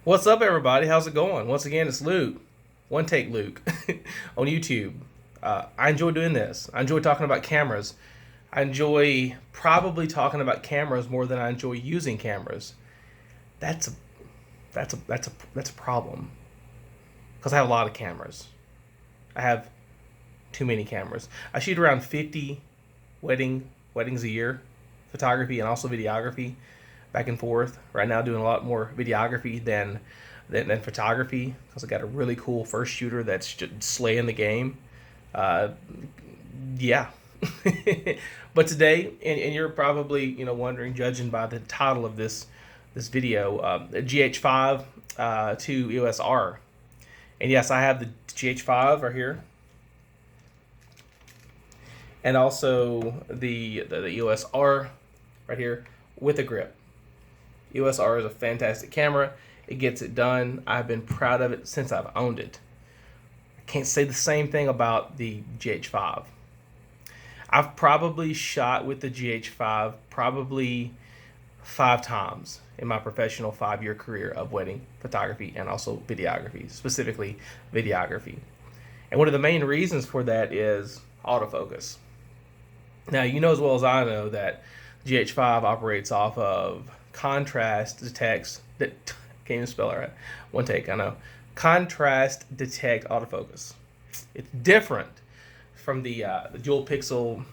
What's up, everybody? How's it going? Once again, it's Luke, One Take Luke, on YouTube. I enjoy doing this. I enjoy talking about cameras. I enjoy probably talking about cameras more than I enjoy using cameras. That's a that's a problem because I have a lot of cameras. I have too many cameras. I shoot around 50 weddings a year, photography and also videography, back and forth. Right now, doing a lot more videography than photography because I got a really cool first shooter that's just slaying the game. Uh, yeah. But today, and you're probably wondering, judging by the title of this video, GH5 to EOS R, and yes, I have the GH5 right here, and also the EOS R right here with a grip. EOS R is a fantastic camera. It gets it done. I've been proud of it since I've owned it. I can't say the same thing about the GH5. I've probably shot with the GH5 probably 5 times in my professional 5-year career of wedding photography and also videography, specifically videography. And one of the main reasons for that is autofocus. Now, you know as well as I know that GH5 operates off of contrast detects that can't even spell it right. One take, I know. Contrast detect autofocus. It's different from the dual pixel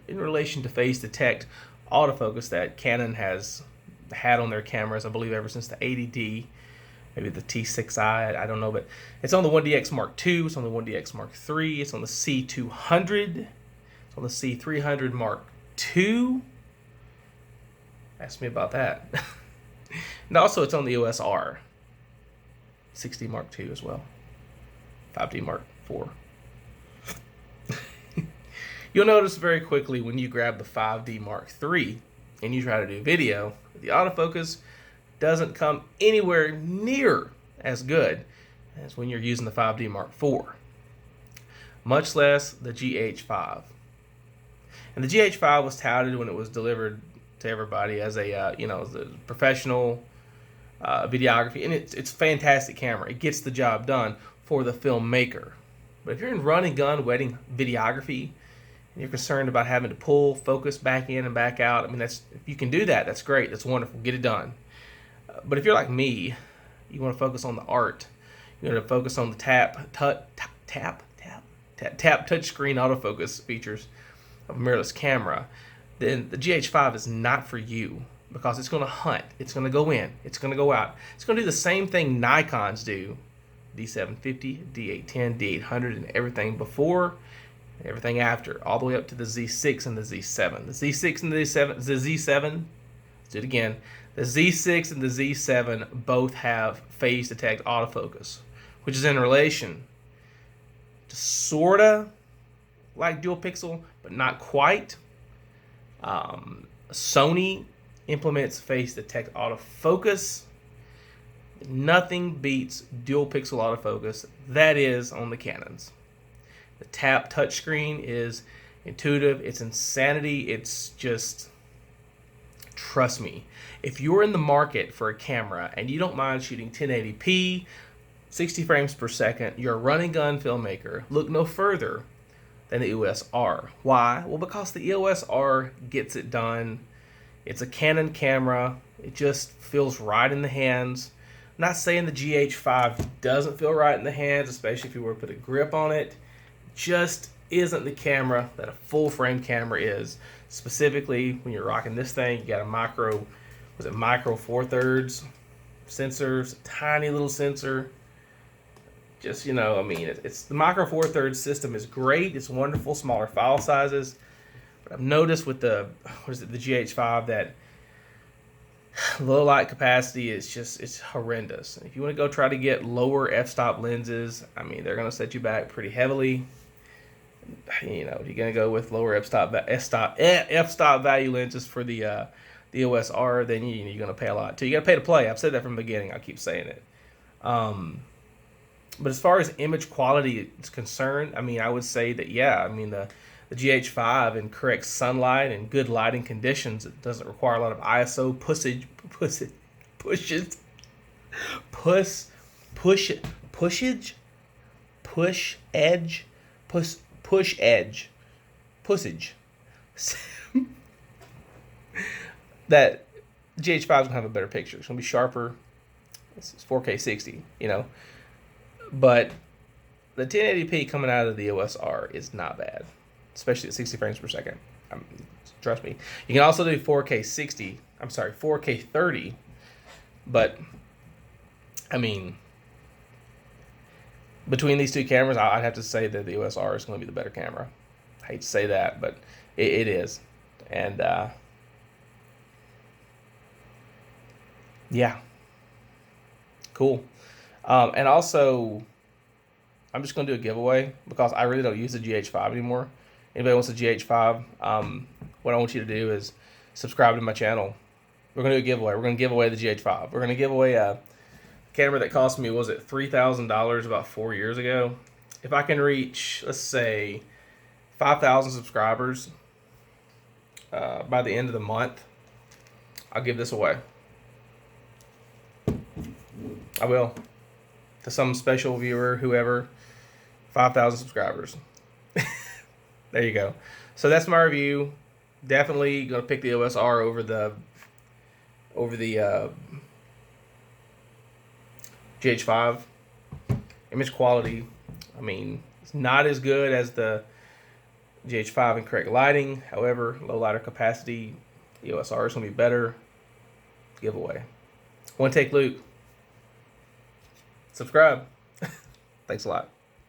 in relation to phase detect autofocus that Canon has had on their cameras, I believe, ever since the 80D, maybe the T6i, I don't know, but it's on the 1DX Mark II, it's on the 1DX Mark III, it's on the C200, it's on the C300 Mark II. Ask me about that. And also, it's on the EOS R, 6D Mark II as well, 5D Mark IV. You'll notice very quickly when you grab the 5D Mark III and you try to do video, the autofocus doesn't come anywhere near as good as when you're using the 5D Mark IV, much less the GH5. And the GH5 was touted when it was delivered to everybody as a as a professional videography, and it's a fantastic camera. It gets the job done for the filmmaker. But if you're in run and gun wedding videography and you're concerned about having to pull focus back in and back out, I mean, if you can do that, that's great. That's wonderful. Get it done. But if you're like me, you want to focus on the art. You want to focus on the tap touchscreen autofocus features of a mirrorless camera, then the GH5 is not for you because it's going to hunt. It's going to go in. It's going to go out. It's going to do the same thing Nikons do, D750, D810, D800, and everything before and everything after, all the way up to the Z6 and the Z7. The Z6 and the Z7, let's do it again. The Z6 and the Z7 both have phase detect autofocus, which is in relation to sorta like dual pixel, but not quite. Sony implements phase detect autofocus. Nothing beats dual pixel autofocus. That is on the Canons. The tap touchscreen is intuitive. It's insanity. It's just, trust me, if you're in the market for a camera and you don't mind shooting 1080p, 60 frames per second, you're a run and gun filmmaker, look no further than the EOS R. Why? Well, because the EOS R gets it done. It's a Canon camera. It just feels right in the hands. I'm not saying the GH5 doesn't feel right in the hands, especially if you were to put a grip on it. It just isn't the camera that a full frame camera is. Specifically, when you're rocking this thing, you got a micro 4/3 sensor, tiny little sensor. Just, I mean, it's the micro 4/3 system is great. It's wonderful, smaller file sizes. But I've noticed with the GH5 that low light capacity is it's horrendous. If you want to go try to get lower f-stop lenses, I mean, they're going to set you back pretty heavily. If you're going to go with lower f-stop value lenses for the EOS R, then you're going to pay a lot too. You got to pay to play. I've said that from the beginning. I keep saying it. But as far as image quality is concerned, I mean, I would say that, yeah, I mean, the GH5 in correct sunlight and good lighting conditions, it doesn't require a lot of ISO pushes. Push edge, pussage. That GH5 is gonna have a better picture. It's gonna be sharper. It's 4K 60, you know. But the 1080p coming out of the EOS R is not bad, especially at 60 frames per second. Trust me. You can also do 4K 60. I'm sorry, 4K 30. But I mean, between these two cameras, I'd have to say that the EOS R is going to be the better camera. I hate to say that, but it is. And yeah, cool. And also, I'm just going to do a giveaway because I really don't use the GH5 anymore. Anybody wants a GH5, what I want you to do is subscribe to my channel. We're going to do a giveaway. We're going to give away the GH5. We're going to give away a camera that cost me, was it $3,000 about 4 years ago? If I can reach, let's say, 5,000 subscribers by the end of the month, I'll give this away. I will. To some special viewer, whoever, 5,000 subscribers. There you go. So that's my review. Definitely gonna pick the EOS R over the GH5. Image quality, I mean, it's not as good as the GH5 in correct lighting. However, low lighter capacity, EOS R is gonna be better. Giveaway. One Take Luke. Subscribe. Thanks a lot.